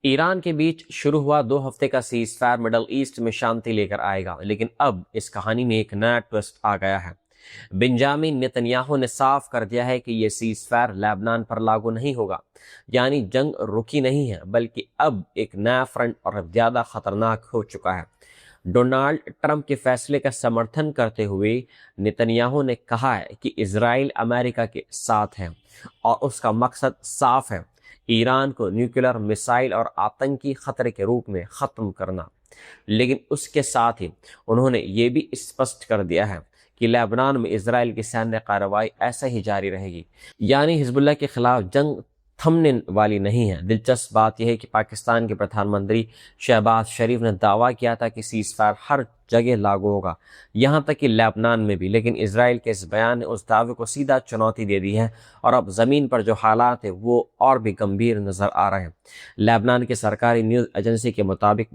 Iran के बीच शुरू हुआ 2 हफ्ते का सीज फायर मिडल ईस्ट में शांति लेकर आएगा, लेकिन अब इस कहानी में एक नया ट्विस्ट आ गया है। बेंजामिन नेतन्याहू ने साफ कर दिया है कि यह सीज फायर लेबनान पर लागू नहीं होगा। यानी जंग रुकी नहीं है, बल्कि अब एक नया फ्रंट और ज्यादा खतरनाक हो चुका है। डोनाल्ड ट्रंप के फैसले का समर्थन करते हुए नेतन्याहू ने कहा है कि इजराइल अमेरिका के साथ है और उसका मकसद साफ है, ईरान को न्यूक्लियर मिसाइल और आतंकी खतरे के रूप में ख़त्म करना। लेकिन उसके साथ ही उन्होंने ये भी स्पष्ट कर दिया है कि लेबनान में इजराइल की सैन्य कार्रवाई ऐसा ही जारी रहेगी। यानी हिजबुल्लाह के खिलाफ जंग थमने वाली नहीं है। दिलचस्प बात यह है कि पाकिस्तान के प्रधानमंत्री शहबाज शरीफ ने दावा किया था कि सीज फायर हर जगह लागू होगा, यहाँ तक कि लेबनान में भी। लेकिन इजराइल के इस बयान ने उस दावे को सीधा चुनौती दे दी है और अब ज़मीन पर जो हालात है वो और भी गंभीर नज़र आ रहे हैं। लेबनान की सरकारी न्यूज़ एजेंसी के मुताबिक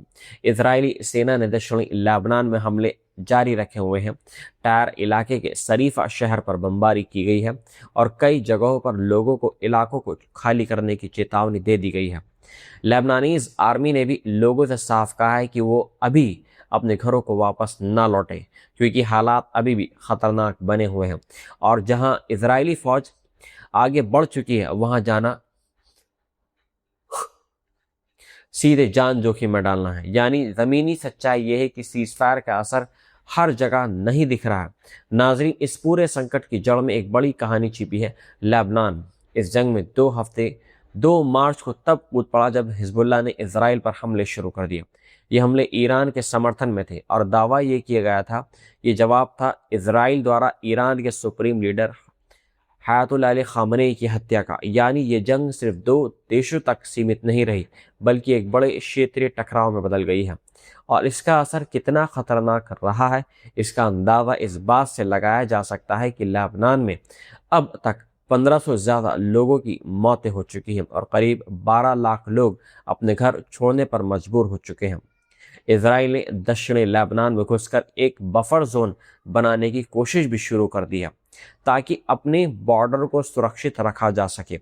इजरायली सेना ने दक्षिणी लेबनान में हमले जारी रखे हुए हैं। टायर इलाके के शरीफा शहर पर बमबारी की गई है और कई जगहों पर लोगों को इलाकों को खाली करने की चेतावनी दे दी गई है। लेबनानीज आर्मी ने भी लोगों से साफ कहा है कि वो अभी अपने घरों को वापस ना लौटें, क्योंकि हालात अभी भी खतरनाक बने हुए हैं और जहां इजरायली फौज आगे बढ़ चुकी है वहां जाना सीधे जान जोखिम में डालना है। यानी ज़मीनी सच्चाई यह है कि सीज फायर का असर हर जगह नहीं दिख रहा है। नाजरीन, इस पूरे संकट की जड़ में एक बड़ी कहानी छिपी है, लेबनान। इस जंग में 2 मार्च को तब कूद पड़ा जब हिजबुल्लाह ने इजराइल पर हमले शुरू कर दिए। ये हमले ईरान के समर्थन में थे और दावा ये किया गया था, ये जवाब था इजराइल द्वारा ईरान के supreme leader Ayatollah Ali Khamenei की हत्या का। यानी ये जंग सिर्फ 2 देशों तक सीमित नहीं रही, बल्कि एक बड़े क्षेत्रीय टकराव में बदल गई है। और इसका असर कितना खतरनाक रहा है, इसका अंदाज़ा इस बात से लगाया जा सकता है कि लेबनान में अब तक 1500 से ज़्यादा लोगों की मौतें हो चुकी हैं और करीब 12 लाख लोग अपने घर छोड़ने पर मजबूर हो चुके हैं। इजराइल ने दक्षिणी लेबनान में घुसकर एक बफर जोन बनाने की कोशिश भी शुरू कर दी है, ताकि अपने बॉर्डर को सुरक्षित रखा जा सके।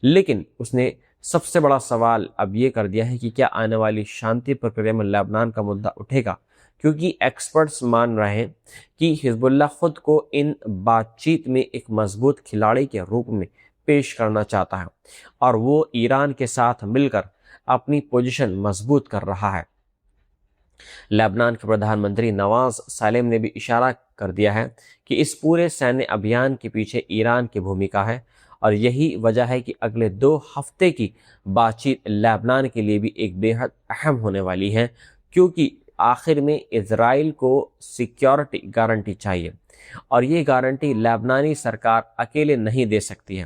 लेकिन उसने सबसे बड़ा सवाल अब ये कर दिया है कि क्या आने वाली शांति प्रक्रिया में लेबनान का मुद्दा उठेगा, क्योंकि एक्सपर्ट्स मान रहे हैं कि हिजबुल्लाह खुद को इन बातचीत में एक मजबूत खिलाड़ी के रूप में पेश करना चाहता है और वो ईरान के साथ मिलकर अपनी पोजीशन मजबूत कर रहा है। लेबनान के प्रधानमंत्री नवाज सलेम ने भी इशारा कर दिया है कि इस पूरे सैन्य अभियान के पीछे ईरान की भूमिका है और यही वजह है कि अगले 2 हफ्ते की बातचीत लेबनान के लिए भी एक बेहद अहम होने वाली है, क्योंकि आखिर में इजराइल को सिक्योरिटी गारंटी चाहिए और ये गारंटी लेबनानी सरकार अकेले नहीं दे सकती है।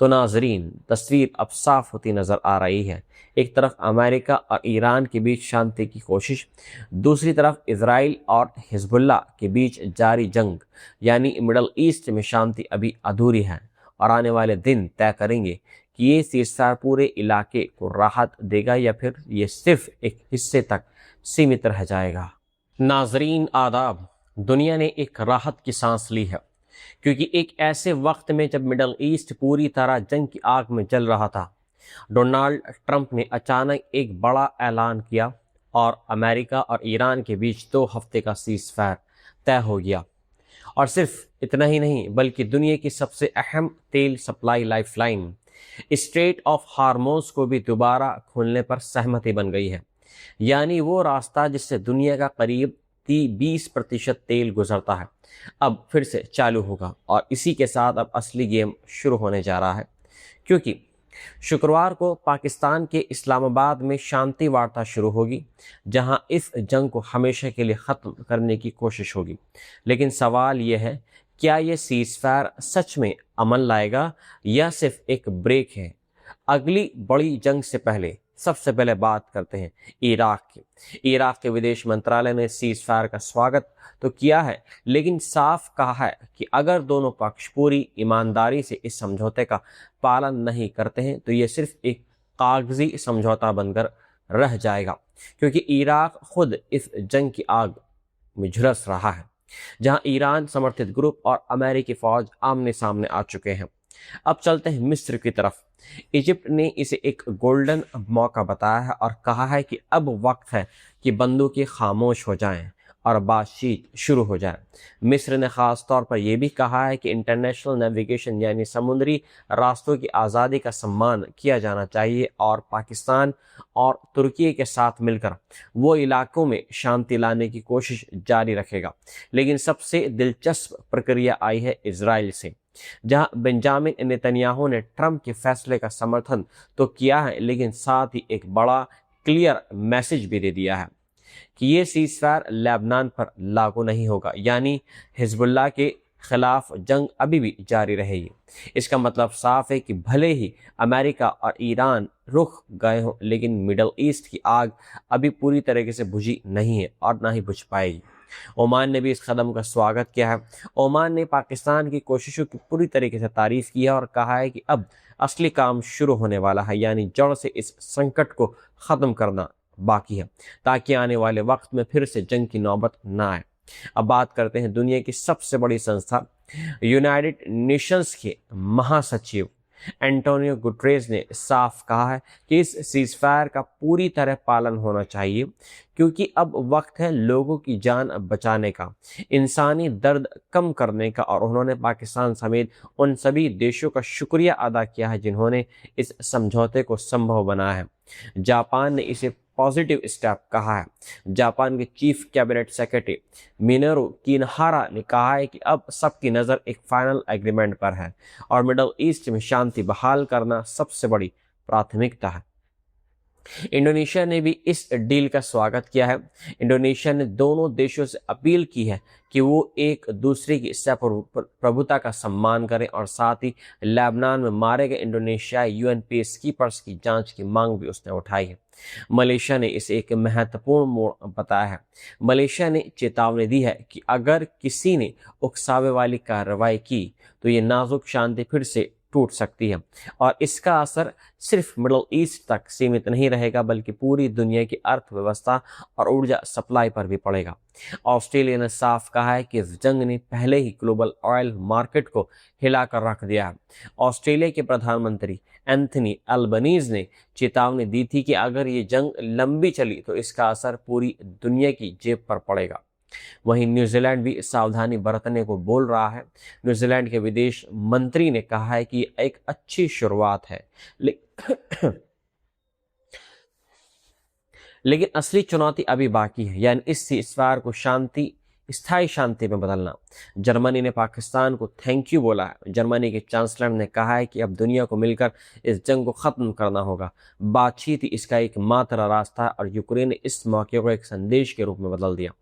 तो नाजरीन, तस्वीर अब साफ होती नज़र आ रही है। एक तरफ अमेरिका और ईरान के बीच शांति की कोशिश, दूसरी तरफ इजराइल और हिजबुल्लाह के बीच जारी जंग। यानी मिडल ईस्ट में शांति अभी अधूरी है और आने वाले दिन तय करेंगे कि ये सीज़फायर पूरे इलाके को राहत देगा या फिर ये सिर्फ एक हिस्से तक सीमित रह जाएगा। नाजरीन आदाब, दुनिया ने एक राहत की सांस ली है, क्योंकि एक ऐसे वक्त में जब मिडल ईस्ट पूरी तरह जंग की आग में जल रहा था, डोनाल्ड ट्रंप ने अचानक एक बड़ा ऐलान किया और अमेरिका और ईरान के बीच 2 हफ्ते का सीज फायर तय हो गया। और सिर्फ इतना ही नहीं, बल्कि दुनिया की सबसे अहम तेल सप्लाई लाइफलाइन स्ट्रेट ऑफ हार्मोज को भी दोबारा खोलने पर सहमति बन गई है। यानी वो रास्ता जिससे दुनिया का करीब 20% तेल गुजरता है, अब फिर से चालू होगा। और इसी के साथ अब असली गेम शुरू होने जा रहा है, क्योंकि शुक्रवार को पाकिस्तान के इस्लामाबाद में शांति वार्ता शुरू होगी, जहां इस जंग को हमेशा के लिए ख़त्म करने की कोशिश होगी। लेकिन सवाल यह है, क्या यह सीज फायर सच में अमन लाएगा या सिर्फ एक ब्रेक है? अगली बड़ी जंग से पहले सबसे पहले बात करते हैं इराक की। इराक के विदेश मंत्रालय ने सीज फायर का स्वागत तो किया है, लेकिन साफ कहा है कि अगर दोनों पक्ष पूरी ईमानदारी से इस समझौते का पालन नहीं करते हैं तो ये सिर्फ एक कागजी समझौता बनकर रह जाएगा, क्योंकि इराक खुद इस जंग की आग में झुलस रहा है, जहां ईरान समर्थित ग्रुप और अमेरिकी फौज आमने सामने आ चुके हैं। अब चलते हैं मिस्र की तरफ। इजिप्ट ने इसे एक गोल्डन मौका बताया है और कहा है कि अब वक्त है कि बंदूकें खामोश हो जाएं और बातचीत शुरू हो जाए। मिस्र ने ख़ास तौर पर यह भी कहा है कि इंटरनेशनल नेविगेशन यानी समुद्री रास्तों की आज़ादी का सम्मान किया जाना चाहिए और पाकिस्तान और तुर्की के साथ मिलकर वो इलाकों में शांति लाने की कोशिश जारी रखेगा। लेकिन सबसे दिलचस्प प्रक्रिया आई है इजराइल से, जहां बेंजामिन नेतन्याहू ने ट्रंप के फैसले का समर्थन तो किया है, लेकिन साथ ही एक बड़ा क्लियर मैसेज भी दे दिया है कि ये सीज़फायर लेबनान पर लागू नहीं होगा, यानी हिजबुल्लाह के खिलाफ जंग अभी भी जारी रहेगी। इसका मतलब साफ है कि भले ही अमेरिका और ईरान रुक गए हों, लेकिन मिडल ईस्ट की आग अभी पूरी तरीके से बुझी नहीं है और ना ही बुझ पाएगी। ओमान ने भी इस कदम का स्वागत किया है। ओमान ने पाकिस्तान की कोशिशों की पूरी तरीके से तारीफ की है और कहा है कि अब असली काम शुरू होने वाला है, यानी जड़ से इस संकट को ख़त्म करना बाकी है, ताकि आने वाले वक्त में फिर से जंग की नौबत ना आए। अब बात करते हैं दुनिया की सबसे बड़ी संस्था यूनाइटेड नेशंस के महासचिव एंटोनियो गुटरेस ने साफ कहा है कि इस सीज़फायर का पूरी तरह पालन होना चाहिए, क्योंकि अब वक्त है लोगों की जान बचाने का, इंसानी दर्द कम करने का। और उन्होंने पाकिस्तान समेत उन सभी देशों का शुक्रिया अदा किया है जिन्होंने इस समझौते को संभव बनाया है। जापान ने इसे पॉजिटिव स्टेप कहा है। जापान के चीफ कैबिनेट सेक्रेटरी मिनोरू किनहारा ने कहा है कि अब सबकी नज़र एक फाइनल एग्रीमेंट पर है और मिडल ईस्ट में शांति बहाल करना सबसे बड़ी प्राथमिकता है। इंडोनेशिया ने भी इस डील का स्वागत किया है। इंडोनेशिया ने दोनों देशों से अपील की है कि वो एक दूसरे की प्रभुता का सम्मान करें और साथ ही लेबनान में मारे गए इंडोनेशियाई यूएन पीसकीपर्स की जांच की मांग भी उसने उठाई है। मलेशिया ने इसे एक महत्वपूर्ण मोड़ बताया है। मलेशिया ने चेतावनी दी है कि अगर किसी ने उकसावे वाली कार्रवाई की तो ये नाजुक शांति फिर से टूट सकती है और इसका असर सिर्फ मिडल ईस्ट तक सीमित नहीं रहेगा, बल्कि पूरी दुनिया की अर्थव्यवस्था और ऊर्जा सप्लाई पर भी पड़ेगा। ऑस्ट्रेलिया ने साफ कहा है कि इस जंग ने पहले ही ग्लोबल ऑयल मार्केट को हिलाकर रख दिया है। ऑस्ट्रेलिया के प्रधानमंत्री एंथनी अल्बनीज ने चेतावनी दी थी कि अगर ये जंग लंबी चली तो इसका असर पूरी दुनिया की जेब पर पड़ेगा। वहीं न्यूजीलैंड भी सावधानी बरतने को बोल रहा है। न्यूजीलैंड के विदेश मंत्री ने कहा है कि एक अच्छी शुरुआत है, लेकिन असली चुनौती अभी बाकी है, यानी इस सीज़फायर को स्थायी शांति में बदलना। जर्मनी ने पाकिस्तान को थैंक यू बोला है। जर्मनी के चांसलर ने कहा है कि अब दुनिया को मिलकर इस जंग को ख़त्म करना होगा। बातचीत ही इसका एकमात्र रास्ता है और यूक्रेन ने इस मौके को एक संदेश के रूप में बदल दिया।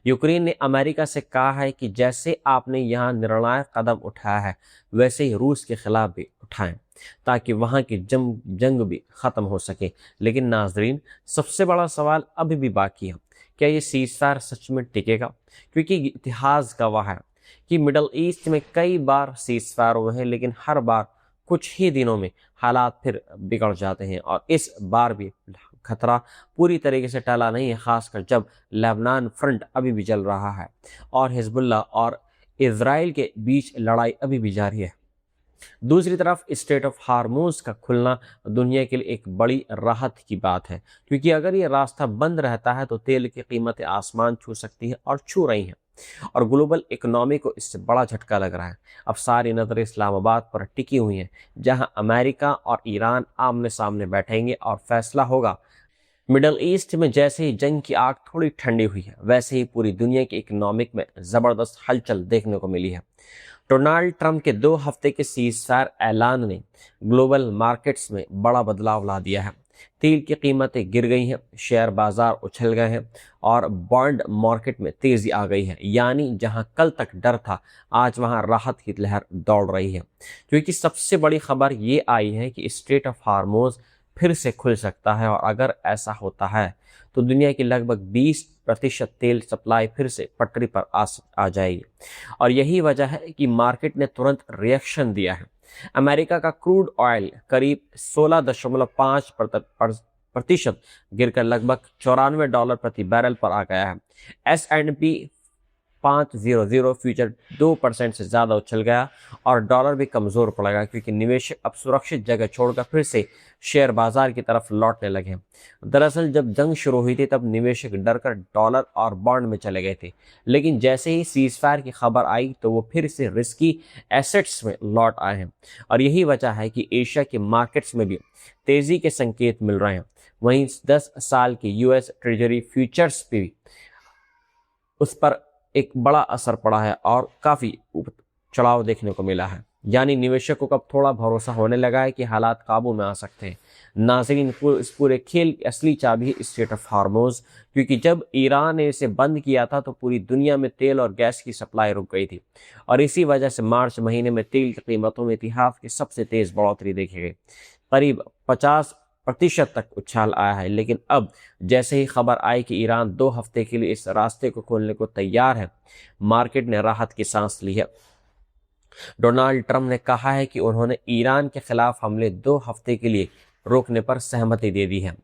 यूक्रेन ने अमेरिका से कहा है कि जैसे आपने यहाँ निर्णायक कदम उठाया है, वैसे ही रूस के खिलाफ भी उठाएं, ताकि वहाँ की जंग भी ख़त्म हो सके। लेकिन नाजरीन, सबसे बड़ा सवाल अभी भी बाकी है, क्या ये सीज़फायर सच में टिकेगा? क्योंकि इतिहास गवाह है कि मिडल ईस्ट में कई बार सीज़फायर हुए हैं, लेकिन हर बार कुछ ही दिनों में हालात फिर बिगड़ जाते हैं और इस बार भी खतरा पूरी तरीके से टला नहीं है, खासकर जब लेबनान फ्रंट अभी भी चल रहा है और हिजबुल्लाह और इजराइल के बीच लड़ाई अभी भी जारी है। दूसरी तरफ स्ट्रेट ऑफ हार्मोज का खुलना दुनिया के लिए एक बड़ी राहत की बात है, क्योंकि अगर ये रास्ता बंद रहता है तो तेल की कीमतें आसमान छू सकती हैं और छू रही हैं और ग्लोबल इकोनॉमी को इससे बड़ा झटका लग रहा है। अब सारी नज़र इस्लामाबाद पर टिकी हुई हैं, जहां अमेरिका और ईरान आमने सामने बैठेंगे और फैसला होगा। मिडल ईस्ट में जैसे ही जंग की आग थोड़ी ठंडी हुई है, वैसे ही पूरी दुनिया की इकोनॉमिक में ज़बरदस्त हलचल देखने को मिली है। डोनाल्ड ट्रंप के 2 हफ्ते के सीज़फायर ऐलान ने ग्लोबल मार्केट्स में बड़ा बदलाव ला दिया है। तेल की कीमतें गिर गई हैं, शेयर बाजार उछल गए हैं और बॉन्ड मार्केट में तेज़ी आ गई है। यानी जहां कल तक डर था, आज वहां राहत की लहर दौड़ रही है, क्योंकि सबसे बड़ी खबर ये आई है कि स्ट्रेट ऑफ हार्मोज फिर से खुल सकता है और अगर ऐसा होता है तो दुनिया की लगभग 20% तेल सप्लाई फिर से पटरी पर आ जाएगी। और यही वजह है कि मार्केट ने तुरंत रिएक्शन दिया है। अमेरिका का क्रूड ऑयल करीब 16.5% गिरकर लगभग $94 प्रति बैरल पर आ गया है। S&P 500 फ्यूचर 2% से ज़्यादा उछल गया और डॉलर भी कमज़ोर पड़ गया, क्योंकि निवेशक अब सुरक्षित जगह छोड़कर फिर से शेयर बाजार की तरफ लौटने लगे। दरअसल जब जंग शुरू हुई थी तब निवेशक डरकर डॉलर और बॉन्ड में चले गए थे, लेकिन जैसे ही सीज़फायर की खबर आई तो वो फिर से रिस्की एसेट्स में लौट आए हैं। और यही वजह है कि एशिया के मार्केट्स में भी तेज़ी के संकेत मिल रहे हैं। वहीं 10 साल के यूएस ट्रेजरी फ्यूचर्स पे भी उस पर एक बड़ा असर पड़ा है और काफ़ी चढ़ाव देखने को मिला है। यानी निवेशकों को अब थोड़ा भरोसा होने लगा है कि हालात काबू में आ सकते हैं। नाज़रीन, इस पूरे खेल की असली चाबी स्ट्रेट ऑफ हार्मोज, क्योंकि जब ईरान ने इसे बंद किया था तो पूरी दुनिया में तेल और गैस की सप्लाई रुक गई थी और इसी वजह से मार्च महीने में तेल की कीमतों में इतिहास की सबसे तेज़ बढ़ोतरी देखी गई। करीब 50% तक उछाल आया है। लेकिन अब जैसे ही खबर आई कि ईरान 2 हफ्ते के लिए इस रास्ते को खोलने को तैयार है, मार्केट ने राहत की सांस ली है। डोनाल्ड ट्रंप ने कहा है कि उन्होंने ईरान के खिलाफ हमले 2 हफ्ते के लिए रोकने पर सहमति दे दी है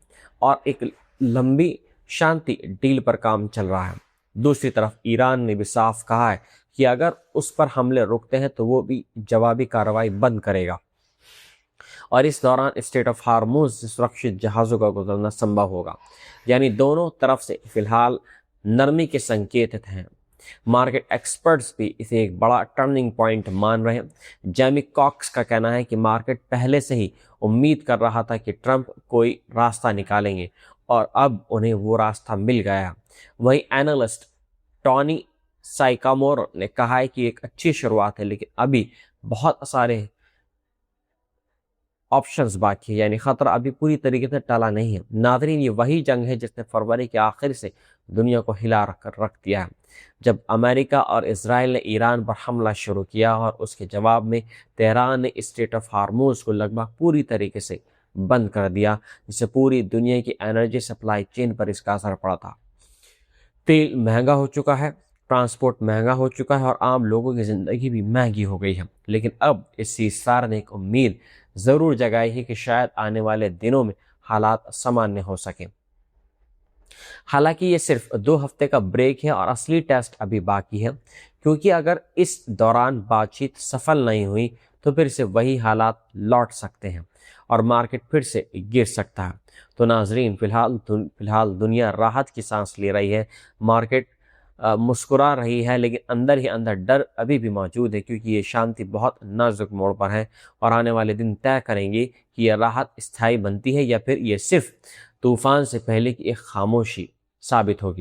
और एक लंबी शांति डील पर काम चल रहा है। दूसरी तरफ ईरान ने भी साफ कहा है कि अगर उस पर हमले रुकते हैं तो वो भी जवाबी कार्रवाई बंद करेगा और इस दौरान स्ट्रेट ऑफ हार्मोज से सुरक्षित जहाज़ों का गुजरना संभव होगा। यानी दोनों तरफ से फिलहाल नरमी के संकेत हैं। मार्केट एक्सपर्ट्स भी इसे एक बड़ा टर्निंग पॉइंट मान रहे हैं। जेमी कॉक्स का कहना है कि मार्केट पहले से ही उम्मीद कर रहा था कि ट्रंप कोई रास्ता निकालेंगे और अब उन्हें वो रास्ता मिल गया। वहीं एनालिस्ट टॉनी साइकामोर ने कहा है कि एक अच्छी शुरुआत है, लेकिन अभी बहुत सारे ऑप्शंस बाकी है, यानी खतरा अभी पूरी तरीके से टला नहीं है। नाज़रीन, ये वही जंग है जिसने फरवरी के आखिर से दुनिया को हिला रख दिया है, जब अमेरिका और इजराइल ने ईरान पर हमला शुरू किया और उसके जवाब में तेहरान ने स्ट्रेट ऑफ हार्मोज को लगभग पूरी तरीके से बंद कर दिया, जिससे पूरी दुनिया की एनर्जी सप्लाई चेन पर इसका असर पड़ा था। तेल महंगा हो चुका है, ट्रांसपोर्ट महंगा हो चुका है और आम लोगों की ज़िंदगी भी महंगी हो गई है। लेकिन अब इस सीज़फायर ने एक उम्मीद ज़रूर जगाई है कि शायद आने वाले दिनों में हालात सामान्य हो सकें। हालांकि ये सिर्फ 2 हफ्ते का ब्रेक है और असली टेस्ट अभी बाकी है, क्योंकि अगर इस दौरान बातचीत सफल नहीं हुई तो फिर से वही हालात लौट सकते हैं और मार्केट फिर से गिर सकता है। तो नाजरीन, फिलहाल दुनिया राहत की सांस ले रही है। मार्केट मुस्कुरा रही है, लेकिन अंदर ही अंदर डर अभी भी मौजूद है, क्योंकि ये शांति बहुत नाजुक मोड़ पर है और आने वाले दिन तय करेंगे कि यह राहत स्थायी बनती है या फिर ये सिर्फ तूफान से पहले की एक खामोशी साबित होगी।